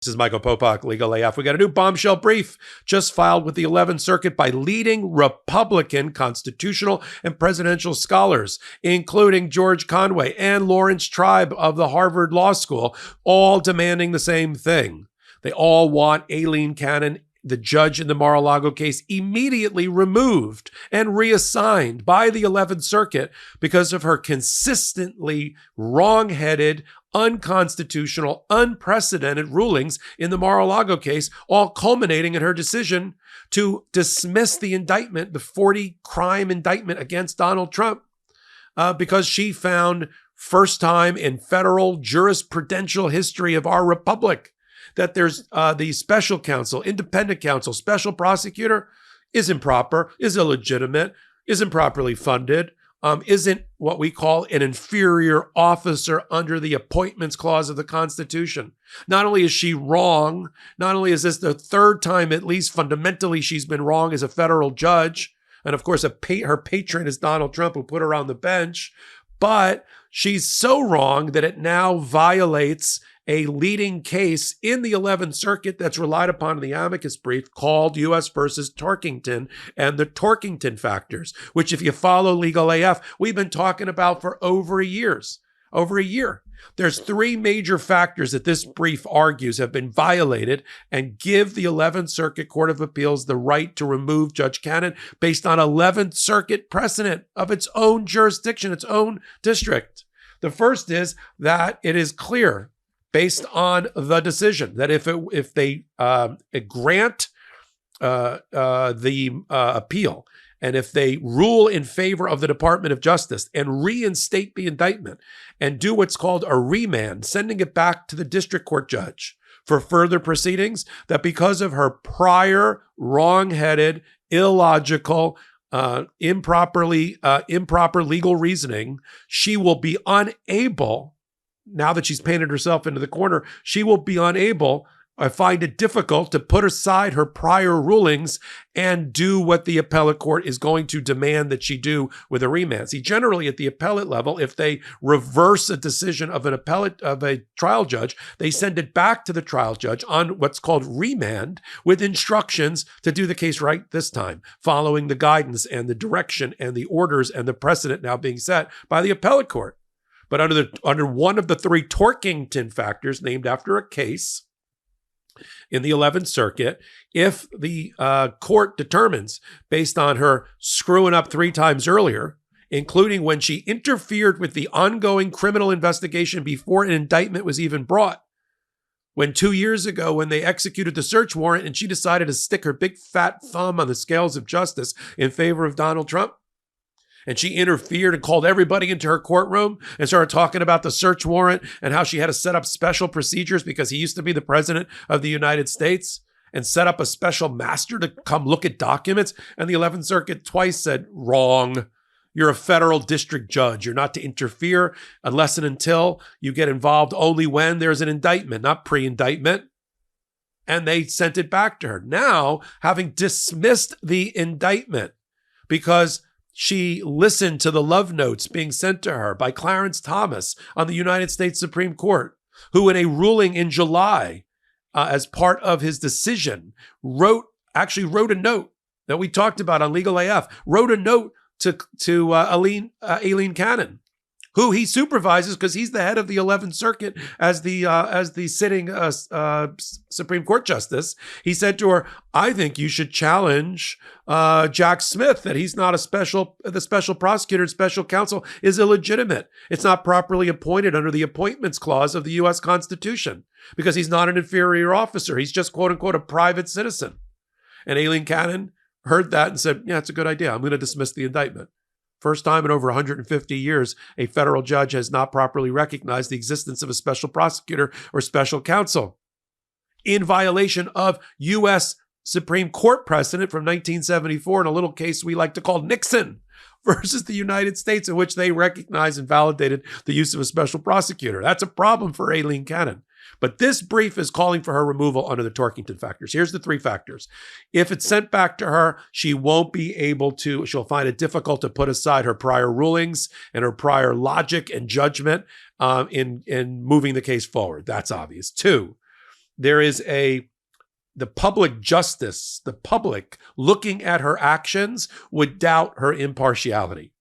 This is Michael Popok, Legal AF. We got a new bombshell brief just filed with the 11th Circuit by leading Republican constitutional and presidential scholars, including George Conway and Lawrence Tribe of the Harvard Law School, all demanding the same thing. They all want Aileen Cannon, the judge in the Mar-a-Lago case, immediately removed and reassigned by the 11th Circuit because of her consistently wrong-headed, unconstitutional, unprecedented rulings in the Mar-a-Lago case, all culminating in her decision to dismiss the indictment, the 40-crime indictment against Donald Trump, because she found, first time in federal jurisprudential history of our republic, that there's the special counsel, independent counsel, special prosecutor is improper, is illegitimate, isn't properly funded, isn't what we call an inferior officer under the appointments clause of the Constitution. Not only is she wrong, not only is this the third time at least fundamentally she's been wrong as a federal judge, and of course her patron is Donald Trump, who put her on the bench, but she's so wrong that it now violates a leading case in the 11th Circuit that's relied upon in the amicus brief called U.S. versus Torkington and the Torkington factors, which if you follow Legal AF, we've been talking about for over a year. There's three major factors that this brief argues have been violated and give the 11th Circuit Court of Appeals the right to remove Judge Cannon based on 11th Circuit precedent of its own jurisdiction, its own district. The first is that it is clear, based on the decision, that if they grant the appeal, and if they rule in favor of the Department of Justice and reinstate the indictment and do what's called a remand, sending it back to the district court judge for further proceedings, that because of her prior wrong-headed, illogical, improper legal reasoning, she will be unable, now that she's painted herself into the corner, she will be unable, I find it difficult, to put aside her prior rulings and do what the appellate court is going to demand that she do with a remand. See, generally at the appellate level, if they reverse a decision of a trial judge, they send it back to the trial judge on what's called remand with instructions to do the case right this time, following the guidance and the direction and the orders and the precedent now being set by the appellate court. But under one of the three Torkington factors, named after a case in the 11th Circuit, if the court determines, based on her screwing up 3 times earlier, including when she interfered with the ongoing criminal investigation before an indictment was even brought, when 2 years ago, when they executed the search warrant and she decided to stick her big fat thumb on the scales of justice in favor of Donald Trump, and she interfered and called everybody into her courtroom and started talking about the search warrant and how she had to set up special procedures because he used to be the president of the United States, and set up a special master to come look at documents. And the 11th Circuit twice said, wrong. You're a federal district judge. You're not to interfere unless and until you get involved only when there's an indictment, not pre-indictment. And they sent it back to her. Now, having dismissed the indictment because she listened to the love notes being sent to her by Clarence Thomas on the United States Supreme Court, who in a ruling in July, as part of his decision, actually wrote a note that we talked about on Legal AF, wrote a note to Aileen Cannon, who he supervises because he's the head of the 11th Circuit as the sitting Supreme Court justice. He said to her, I think you should challenge Jack Smith, that he's not the special prosecutor and special counsel is illegitimate. It's not properly appointed under the appointments clause of the U.S. Constitution because he's not an inferior officer. He's just, quote unquote, a private citizen. And Aileen Cannon heard that and said, yeah, it's a good idea. I'm going to dismiss the indictment. First time in over 150 years, a federal judge has not properly recognized the existence of a special prosecutor or special counsel, in violation of U.S. Supreme Court precedent from 1974 in a little case we like to call Nixon versus the United States, in which they recognized and validated the use of a special prosecutor. That's a problem for Aileen Cannon. But this brief is calling for her removal under the Torkington factors. Here's the 3 factors. If it's sent back to her, she won't be able to, she'll find it difficult to put aside her prior rulings and her prior logic and judgment in moving the case forward. That's obvious. 2, there is the public justice, the public looking at her actions would doubt her impartiality.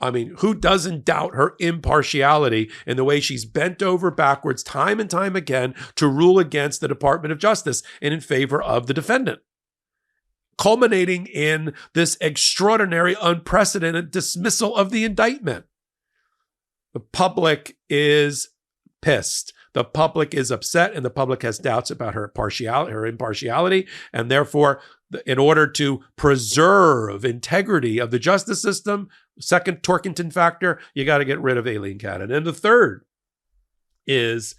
I mean, who doesn't doubt her impartiality in the way she's bent over backwards time and time again to rule against the Department of Justice and in favor of the defendant, culminating in this extraordinary, unprecedented dismissal of the indictment? The public is pissed. The public is upset, and the public has doubts about her impartiality, and therefore, in order to preserve integrity of the justice system, second Torkington factor, you got to get rid of Aileen Cannon. And the third is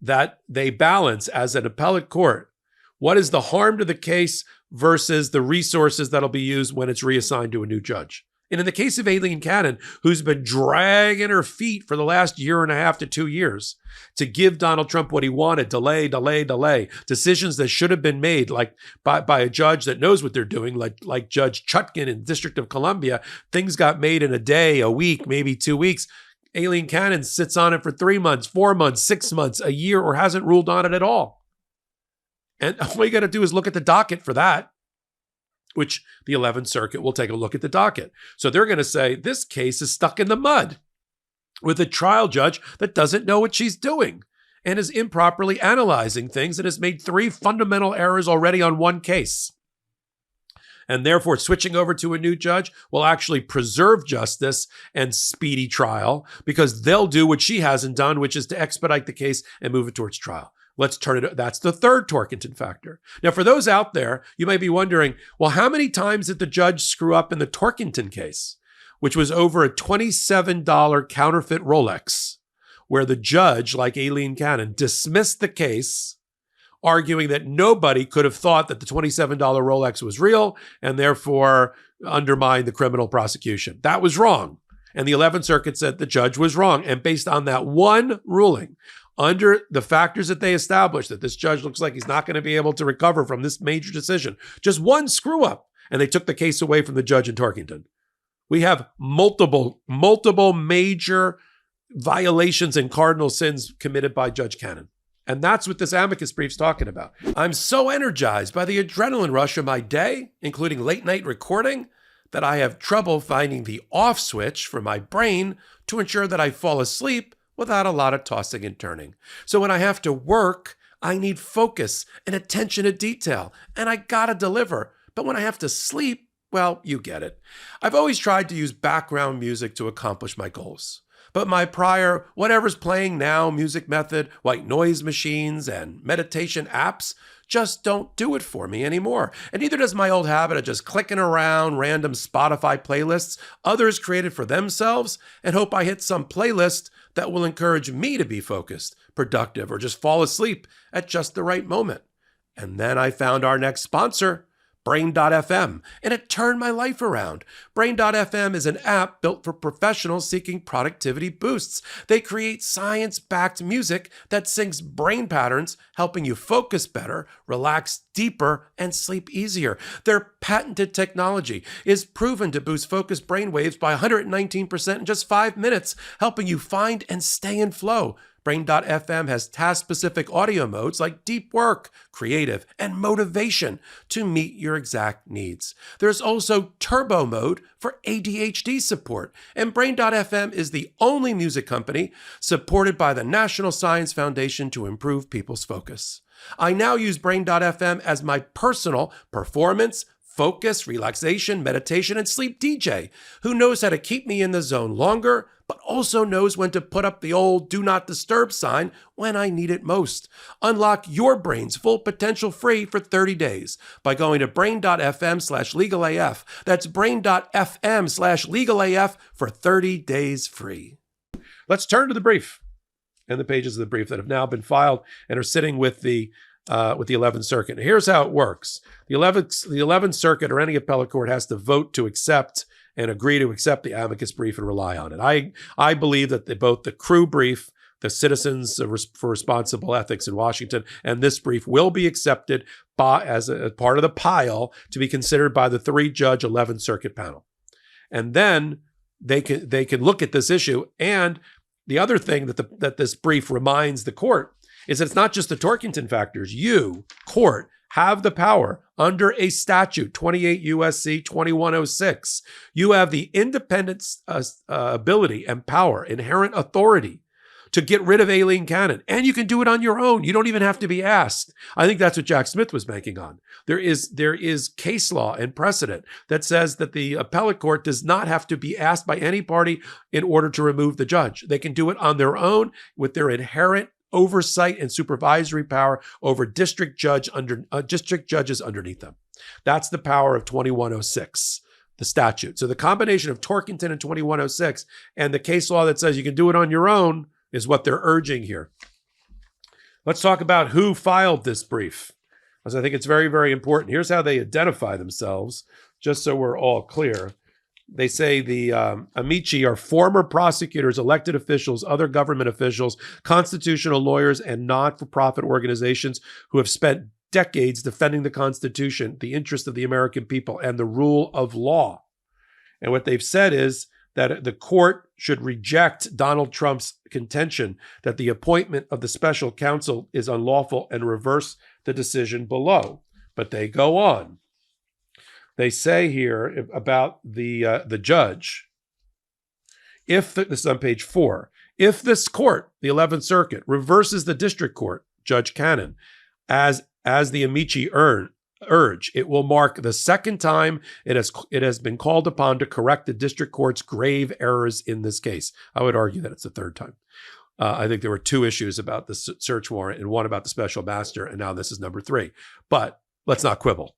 that they balance, as an appellate court, what is the harm to the case versus the resources that'll be used when it's reassigned to a new judge. And in the case of Aileen Cannon, who's been dragging her feet for the last 1.5 to 2 years to give Donald Trump what he wanted, delay, decisions that should have been made like by a judge that knows what they're doing, like Judge Chutkan in the District of Columbia, things got made in a day, a week, maybe 2 weeks. Aileen Cannon sits on it for 3 months, 4 months, 6 months, a year, or hasn't ruled on it at all. And all you got to do is look at the docket for that, which the 11th Circuit will take a look at the docket. So they're going to say this case is stuck in the mud with a trial judge that doesn't know what she's doing and is improperly analyzing things and has made 3 fundamental errors already on one case. And therefore, switching over to a new judge will actually preserve justice and speedy trial because they'll do what she hasn't done, which is to expedite the case and move it towards trial. Let's turn it. That's the third Torkington factor. Now, for those out there, you might be wondering, well, how many times did the judge screw up in the Torkington case, which was over a $27 counterfeit Rolex, where the judge, like Aileen Cannon, dismissed the case, arguing that nobody could have thought that the $27 Rolex was real and therefore undermined the criminal prosecution. That was wrong. And the 11th Circuit said the judge was wrong. And based on that one ruling, under the factors that they established, that this judge looks like he's not going to be able to recover from this major decision, just one screw up, and they took the case away from the judge in Torkington. We have multiple major violations and cardinal sins committed by Judge Cannon. And that's what this amicus brief's talking about. I'm so energized by the adrenaline rush of my day, including late night recording, that I have trouble finding the off switch for my brain to ensure that I fall asleep without a lot of tossing and turning. So when I have to work, I need focus and attention to detail, and I gotta deliver. But when I have to sleep, well, you get it. I've always tried to use background music to accomplish my goals. But my prior, whatever's playing now, music method, white noise machines, and meditation apps just don't do it for me anymore. And neither does my old habit of just clicking around random Spotify playlists others created for themselves and hope I hit some playlist that will encourage me to be focused, productive, or just fall asleep at just the right moment. And then I found our next sponsor, Brain.fm, and it turned my life around. Brain.fm is an app built for professionals seeking productivity boosts. They create science-backed music that syncs brain patterns, helping you focus better, relax deeper, and sleep easier. Their patented technology is proven to boost focused brain waves by 119% in just 5 minutes, helping you find and stay in flow. Brain.fm has task-specific audio modes like deep work, creative, and motivation to meet your exact needs. There's also turbo mode for ADHD support, and Brain.fm is the only music company supported by the National Science Foundation to improve people's focus. I now use Brain.fm as my personal performance, focus, relaxation, meditation, and sleep DJ, who knows how to keep me in the zone longer, but also knows when to put up the old do not disturb sign when I need it most. Unlock your brain's full potential free for 30 days by going to brain.fm/legalaf. That's brain.fm/legalaf for 30 days free. Let's turn to the brief and the pages of the brief that have now been filed and are sitting with the 11th Circuit. Here's how it works. The 11th Circuit or any appellate court has to vote to accept and agree to accept the amicus brief and rely on it. I believe that both the Crew brief, the Citizens for Responsible Ethics in Washington, and this brief will be accepted as a part of the pile to be considered by the 3-judge 11th Circuit panel. And then they can look at this issue. And the other thing that this brief reminds the court is that it's not just the Torkington factors. You, court, have the power under a statute, 28 U.S.C. 2106. You have the independent ability and power, inherent authority to get rid of alien canon. And you can do it on your own. You don't even have to be asked. I think that's what Jack Smith was banking on. There is case law and precedent that says that the appellate court does not have to be asked by any party in order to remove the judge. They can do it on their own with their inherent oversight and supervisory power over district judges underneath them. That's the power of 2106, the statute. So the combination of Torkington and 2106 and the case law that says you can do it on your own is what they're urging here. Let's talk about who filed this brief, because I think it's very, very important. Here's how they identify themselves, just so we're all clear. They say the amici are former prosecutors, elected officials, other government officials, constitutional lawyers, and not-for-profit organizations who have spent decades defending the Constitution, the interest of the American people, and the rule of law. And what they've said is that the court should reject Donald Trump's contention that the appointment of the special counsel is unlawful and reverse the decision below. But they go on. They say here about the judge, this is on page 4, if this court, the 11th Circuit, reverses the district court, Judge Cannon, as the amici urge, it will mark the second time it has been called upon to correct the district court's grave errors in this case. I would argue that it's the third time. I think there were 2 issues about the search warrant and 1 about the special master, and now this is number 3. But let's not quibble.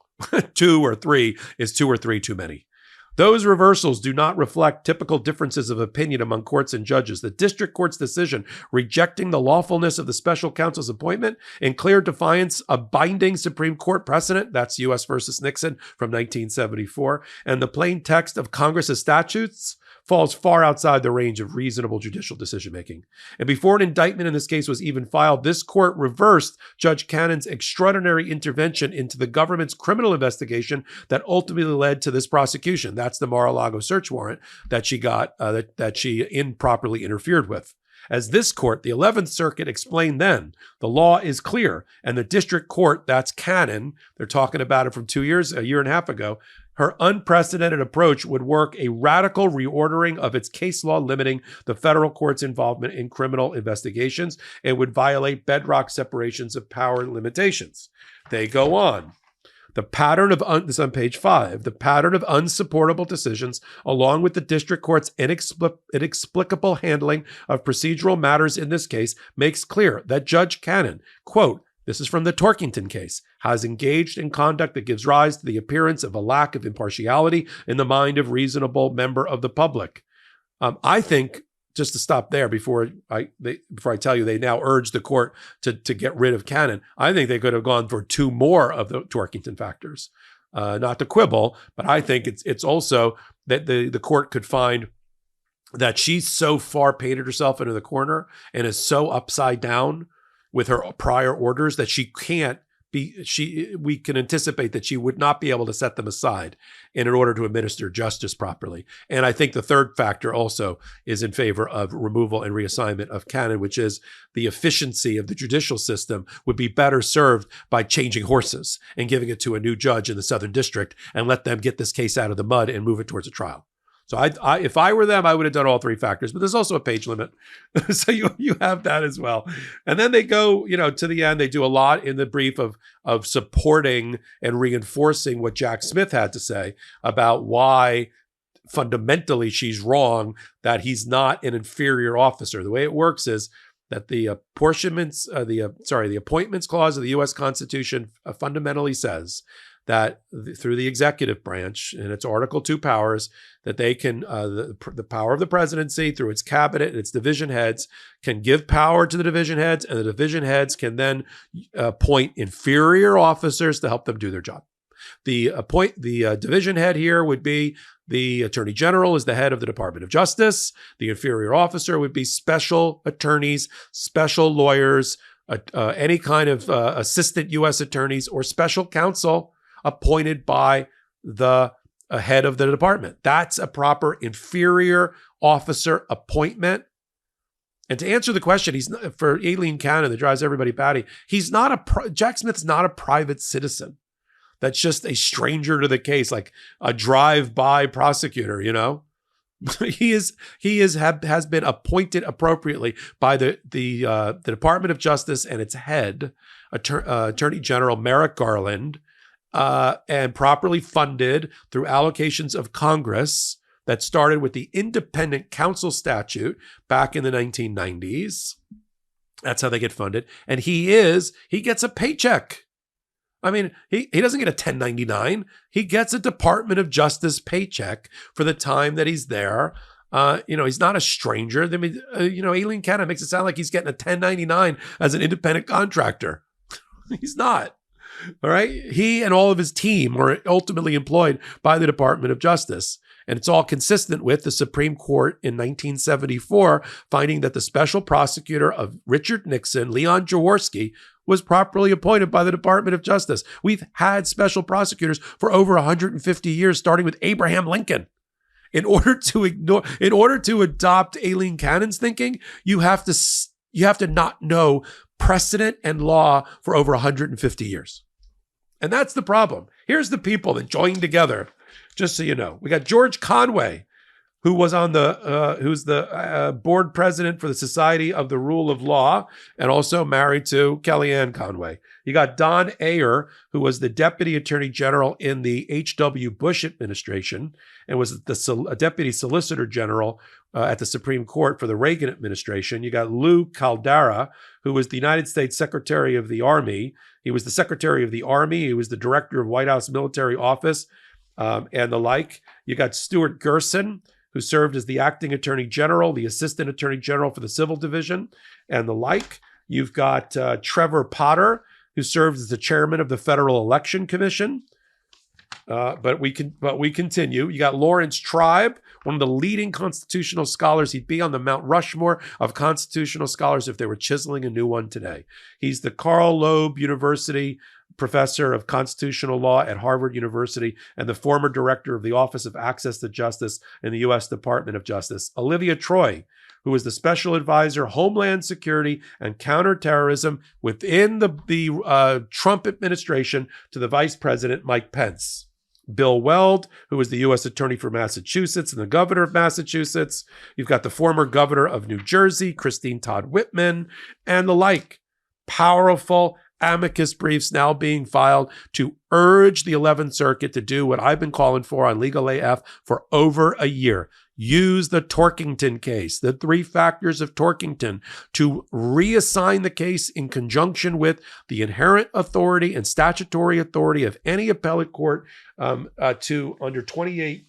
2 or 3 is 2 or 3 too many. Those reversals do not reflect typical differences of opinion among courts and judges. The district court's decision rejecting the lawfulness of the special counsel's appointment in clear defiance of binding Supreme Court precedent, that's U.S. versus Nixon from 1974, and the plain text of Congress's statutes, falls far outside the range of reasonable judicial decision-making. And before an indictment in this case was even filed, this court reversed Judge Cannon's extraordinary intervention into the government's criminal investigation that ultimately led to this prosecution. That's the Lago search warrant that she got, that she improperly interfered with. As this court, the 11th Circuit, explained then, the law is clear, and the district court, that's Cannon, they're talking about it from a year and a half ago, her unprecedented approach would work a radical reordering of its case law limiting the federal court's involvement in criminal investigations and would violate bedrock separations of power limitations. They go on. The pattern of, this is on page 5, the pattern of unsupportable decisions, along with the district court's inexplicable handling of procedural matters in this case, makes clear that Judge Cannon, quote, this is from the Torkington case, has engaged in conduct that gives rise to the appearance of a lack of impartiality in the mind of reasonable member of the public. I think, just to stop there before I tell you, they now urge the court to get rid of Cannon. I think they could have gone for 2 more of the Torkington factors. Not to quibble, but I think it's also that the court could find that she's so far painted herself into the corner and is so upside down with her prior orders that we can anticipate that she would not be able to set them aside in order to administer justice properly. And I think the third factor also is in favor of removal and reassignment of Cannon, which is the efficiency of the judicial system would be better served by changing horses and giving it to a new judge in the Southern District and let them get this case out of the mud and move it towards a trial. So if I were them, I would have done all 3 factors, but there's also a page limit. So you have that as well. And then they go, to the end, they do a lot in the brief of supporting and reinforcing what Jack Smith had to say about why fundamentally she's wrong, that he's not an inferior officer. The way it works is that the apportionments, the appointments clause of the U.S. Constitution fundamentally says that through the executive branch and its Article 2 powers, that they can, the power of the presidency through its cabinet and its division heads can give power to the division heads, and the division heads can then appoint inferior officers to help them do their job. The division head here would be the Attorney General is the head of the Department of Justice. The inferior officer would be special attorneys, special lawyers, any kind of assistant U.S. attorneys or special counsel appointed by the head of the department. That's a proper inferior officer appointment. And to answer the question, he's not, for Aileen Cannon that drives everybody batty, Jack Smith's not a private citizen. That's just a stranger to the case, like a drive-by prosecutor, you know? Has been appointed appropriately by the Department of Justice and its head, Attorney General Merrick Garland, and properly funded through allocations of Congress that started with the Independent Counsel statute back in the 1990s. That's how they get funded. And he gets a paycheck. I mean, he doesn't get a 1099. He gets a Department of Justice paycheck for the time that he's there. He's not a stranger. I mean, Aileen Cannon makes it sound like he's getting a 1099 as an independent contractor. He's not. All right. He and all of his team were ultimately employed by the Department of Justice. And it's all consistent with the Supreme Court in 1974 finding that the special prosecutor of Richard Nixon, Leon Jaworski, was properly appointed by the Department of Justice. We've had special prosecutors for over 150 years, starting with Abraham Lincoln. In order to adopt Aileen Cannon's thinking, you have to not know precedent and law for over 150 years. And that's the problem. Here's the people that joined together. Just so you know, we got George Conway, who was who's the board president for the Society of the Rule of Law, and also married to Kellyanne Conway. You got Don Ayer, who was the deputy attorney general in the H.W. Bush administration and was the deputy solicitor general at the Supreme Court for the Reagan administration. You got Lou Caldera, who was the United States Secretary of the Army. He was the Secretary of the Army. He was the director of White House Military Office. And the like. You got Stuart Gerson, who served as the acting attorney general, the assistant attorney general for the civil division, and the like. You've got Trevor Potter, who served as the chairman of the Federal Election Commission. But we continue. You got Lawrence Tribe, one of the leading constitutional scholars. He'd be on the Mount Rushmore of constitutional scholars if they were chiseling a new one today. He's the Carl Loeb University professor of constitutional law at Harvard University and the former director of the Office of Access to Justice in the U.S. Department of Justice. Olivia Troy, who was the special advisor, Homeland Security and Counterterrorism within the Trump administration to the Vice President Mike Pence. Bill Weld, who was the U.S. Attorney for Massachusetts and the governor of Massachusetts. You've got the former governor of New Jersey, Christine Todd Whitman, and the like. Powerful amicus briefs now being filed to urge the 11th Circuit to do what I've been calling for on Legal AF for over a year. Use the Torkington case, the 3 factors of Torkington, to reassign the case in conjunction with the inherent authority and statutory authority of any appellate court to under 28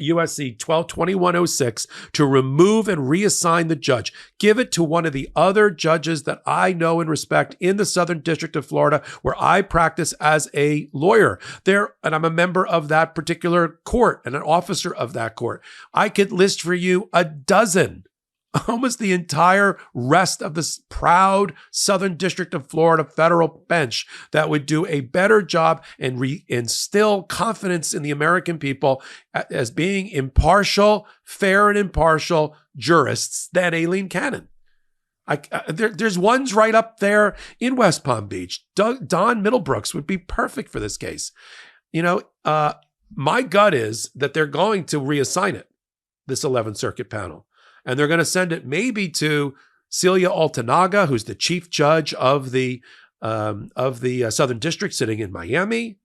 USC 122106 to remove and reassign the judge. Give it to one of the other judges that I know and respect in the Southern District of Florida, where I practice as a lawyer there, and I'm a member of that particular court and an officer of that court. I could list for you a dozen, almost the entire rest of this proud Southern District of Florida federal bench that would do a better job and instill confidence in the American people as being impartial, fair and impartial jurists than Aileen Cannon. There's ones right up there in West Palm Beach. Don Middlebrooks would be perfect for this case. My gut is that they're going to reassign it, this 11th Circuit panel. And they're going to send it maybe to Celia Altanaga, who's the chief judge of the Southern District sitting in Miami.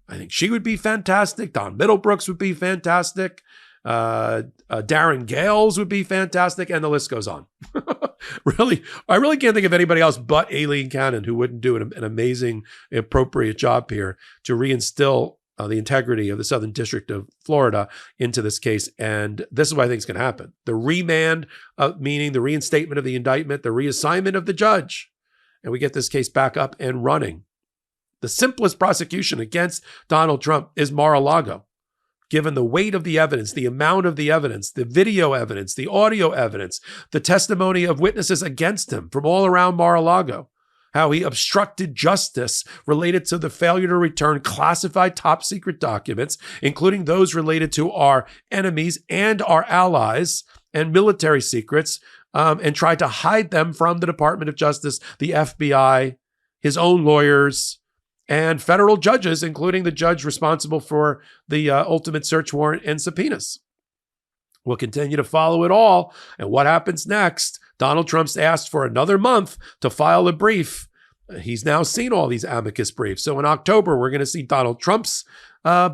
I think she would be fantastic. Don Middlebrooks would be fantastic. Darren Gales would be fantastic. And the list goes on. I really can't think of anybody else but Aileen Cannon who wouldn't do an amazing, appropriate job here to reinstill the integrity of the Southern District of Florida into this case. And this is what I think is going to happen. The remand, meaning the reinstatement of the indictment, the reassignment of the judge, and we get this case back up and running. The simplest prosecution against Donald Trump is Mar-a-Lago, given the weight of the evidence, the amount of the evidence, the video evidence, the audio evidence, the testimony of witnesses against him from all around Mar-a-Lago. How he obstructed justice related to the failure to return classified top secret documents, including those related to our enemies and our allies, and military secrets and tried to hide them from the Department of Justice, the FBI, his own lawyers, and federal judges, including the judge responsible for the ultimate search warrant and subpoenas. We'll continue to follow it all. And what happens next? Donald Trump's asked for another month to file a brief. He's now seen all these amicus briefs. So in October, we're going to see Donald Trump's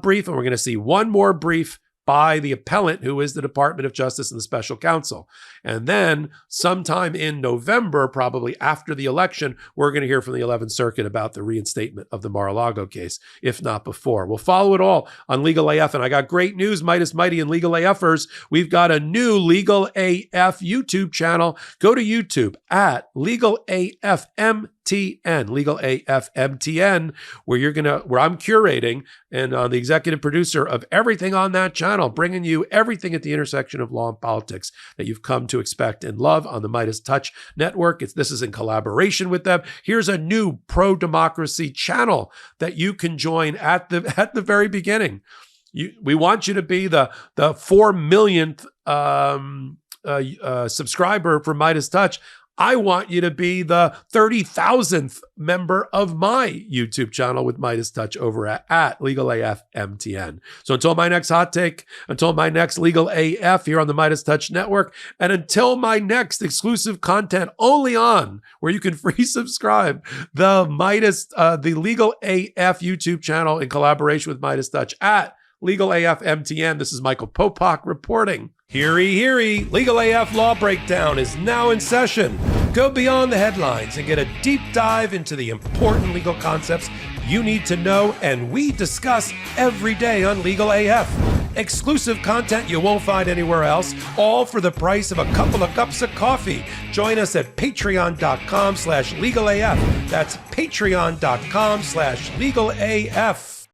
brief, and we're going to see one more brief by the appellant, who is the Department of Justice and the special counsel. And then sometime in November, probably after the election, we're going to hear from the 11th Circuit about the reinstatement of the Lago case, if not before. We'll follow it all on Legal AF. And I got great news, Meidas Mighty and Legal AFers. We've got a new Legal AF YouTube channel. Go to YouTube at Legal AF MTN, Legal AF MTN, where I'm curating and the executive producer of everything on that channel, bringing you everything at the intersection of law and politics that you've come to expect and love on the MeidasTouch network. This is in collaboration with them. Here's a new pro-democracy channel that you can join at the very beginning. We want you to be the 4 millionth subscriber for MeidasTouch. I want you to be the 30,000th member of my YouTube channel with MeidasTouch over at Legal AF MTN. So until my next hot take, until my next Legal AF here on the MeidasTouch network, and until my next exclusive content only on where you can free subscribe the Legal AF YouTube channel in collaboration with MeidasTouch at Legal AF MTN. This is Michael Popok reporting. Heary, heary, Legal AF Law Breakdown is now in session. Go beyond the headlines and get a deep dive into the important legal concepts you need to know, and we discuss every day on Legal AF. Exclusive content you won't find anywhere else, all for the price of a couple of cups of coffee. Join us at patreon.com/legalaf. That's patreon.com/legalaf.